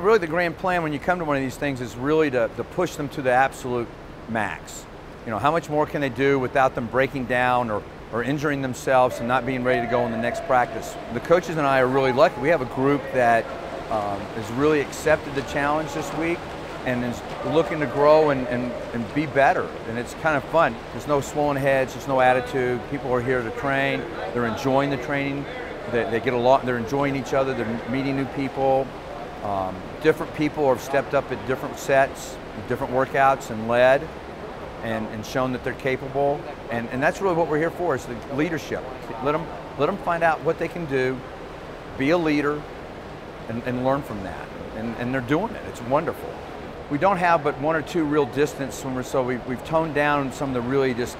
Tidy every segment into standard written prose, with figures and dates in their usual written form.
really the grand plan when you come to one of these things is really to push them to the absolute max. You know, how much more can they do without them breaking down or injuring themselves and not being ready to go in the next practice. The coaches and I are really lucky. We have a group that has really accepted the challenge this week and is looking to grow and be better. And it's kind of fun. There's no swollen heads, there's no attitude. People are here to train. They're enjoying the training. They get along, they're enjoying each other, they're meeting new people. Different people have stepped up at different sets, different workouts and led and shown that they're capable. And that's really what we're here for, is the leadership. Let them find out what they can do, be a leader, and learn from that. And they're doing it, it's wonderful. We don't have but 1 or 2 real distance swimmers, so we've toned down some of the really just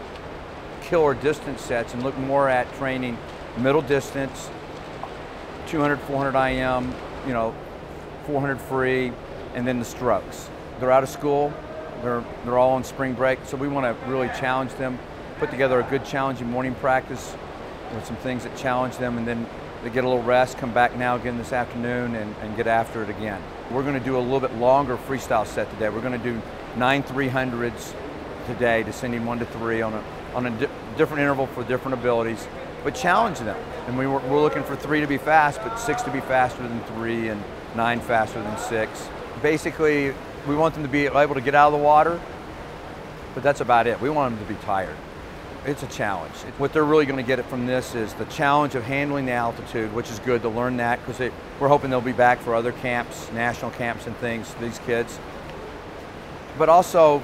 killer distance sets and look more at training middle distance, 200, 400 IM, 400 free, and then the strokes. They're out of school, they're all on spring break, so we want to really challenge them, put together a good challenging morning practice with some things that challenge them, and then they get a little rest, come back now again this afternoon and get after it again. We're going to do a little bit longer freestyle set today. We're going to do 9 300s today, descending 1 to 3 on a different interval for different abilities, but challenge them. And we're looking for 3 to be fast, but 6 to be faster than 3 and 9 faster than 6. Basically, we want them to be able to get out of the water, but that's about it. We want them to be tired. It's a challenge. What they're really going to get it from this is the challenge of handling the altitude, which is good to learn that, because we're hoping they'll be back for other camps, national camps and things, these kids. But also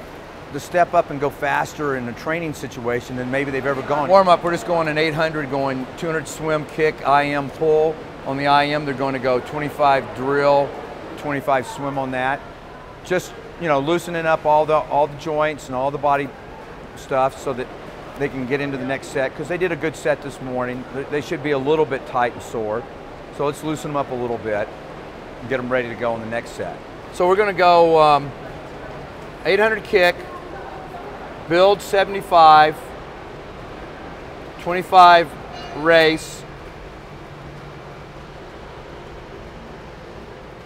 to step up and go faster in a training situation than maybe they've ever gone. Warm up, we're just going an 800, going 200 swim, kick, IM pull. On the IM, they're going to go 25 drill, 25 swim on that. Just, loosening up all the joints and all the body stuff so that they can get into the next set, because they did a good set this morning. They should be a little bit tight and sore. So let's loosen them up a little bit and get them ready to go in the next set. So we're going to go 800 kick, build 75, 25 race,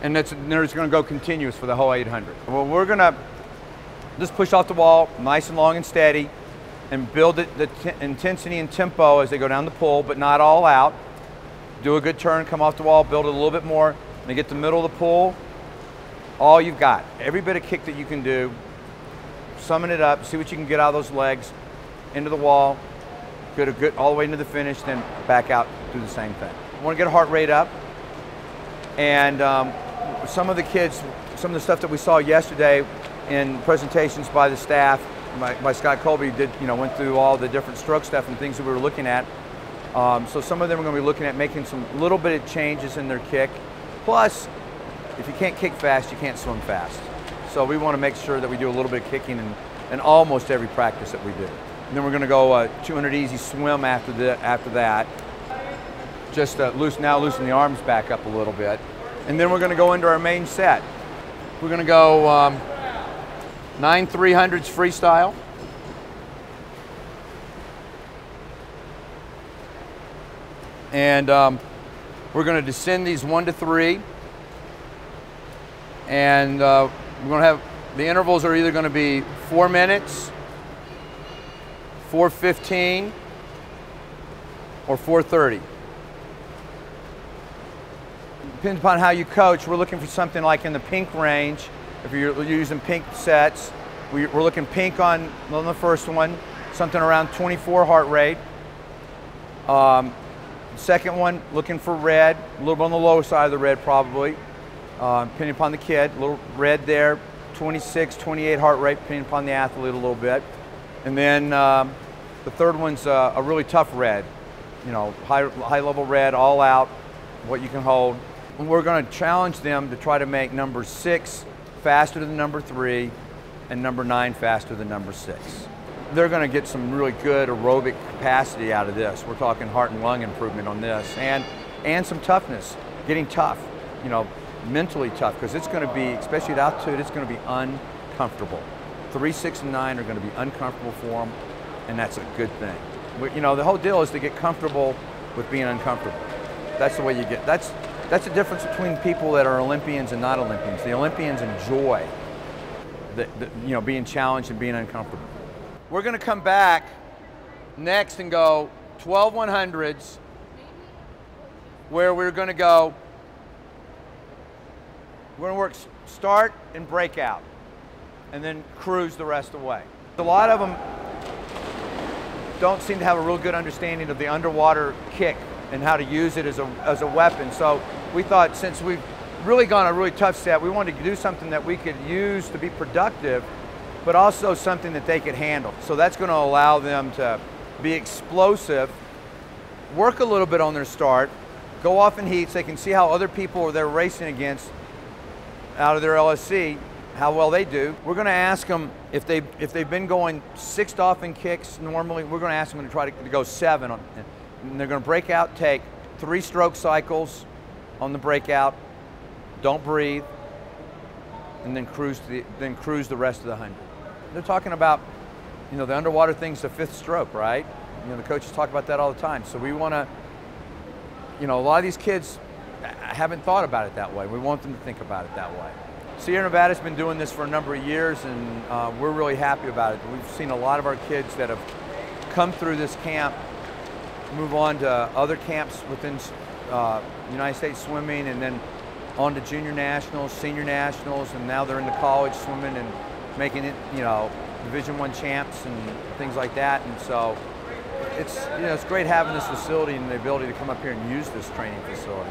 and they're just going to go continuous for the whole 800. Well, we're going to just push off the wall, nice and long and steady, and build the intensity and tempo as they go down the pull, but not all out. Do a good turn, come off the wall, build it a little bit more, and they get the middle of the pull, all you've got. Every bit of kick that you can do, summon it up, see what you can get out of those legs, into the wall, get a good all the way into the finish, then back out, do the same thing. I want to get a heart rate up, and some of the kids, some of the stuff that we saw yesterday in presentations by the staff, by Scott Colby, went through all the different stroke stuff and things that we were looking at. So some of them are going to be looking at making some little bit of changes in their kick. Plus, if you can't kick fast, you can't swim fast. So we want to make sure that we do a little bit of kicking in almost every practice that we do. And then we're going to go 200 easy swim after that. Just loosen the arms back up a little bit. And then we're going to go into our main set. We're going to go 9 300s freestyle. And we're going to descend these 1 to 3. And we're going to have, the intervals are either going to be 4 minutes, 4:15, or 4:30. Depends upon how you coach. We're looking for something like in the pink range. If you're using pink sets, we're looking pink on the first one, something around 24 heart rate. Second one, looking for red, a little bit on the lower side of the red probably, depending upon the kid. A little red there, 26, 28 heart rate, depending upon the athlete a little bit. And then the third one's a really tough red, high level red, all out, what you can hold. And we're going to challenge them to try to make number 6 faster than number 3 and number 9 faster than number 6. They're going to get some really good aerobic capacity out of this. We're talking heart and lung improvement on this, and some toughness, getting tough, mentally tough, because it's going to be, especially at altitude, it's going to be uncomfortable. 3, 6, and 9 are going to be uncomfortable for them, and that's a good thing. The whole deal is to get comfortable with being uncomfortable. That's the way you get, That's the difference between people that are Olympians and not Olympians. The Olympians enjoy being challenged and being uncomfortable. We're going to come back next and go 12 100s, where we're going to work start and break out, and then cruise the rest of the way. A lot of them don't seem to have a real good understanding of the underwater kick and how to use it as a weapon. So we thought, since we've really gone a really tough set, we wanted to do something that we could use to be productive, but also something that they could handle. So that's going to allow them to be explosive, work a little bit on their start, go off in heats. They can see how other people they're racing against out of their LSC, how well they do. We're going to ask them if they've been going 6 off in kicks normally. We're going to ask them to try to go 7 on, and they're going to break out, take 3 stroke cycles on the breakout, don't breathe, and then cruise the rest of the 100. They're talking about, the underwater thing's the 5th stroke, right? The coaches talk about that all the time. So we want to, a lot of these kids haven't thought about it that way. We want them to think about it that way. Sierra Nevada's been doing this for a number of years, and we're really happy about it. We've seen a lot of our kids that have come through this camp move on to other camps within United States swimming, and then on to junior nationals, senior nationals, and now they're into college swimming and making it, Division I champs and things like that. And so it's great having this facility and the ability to come up here and use this training facility.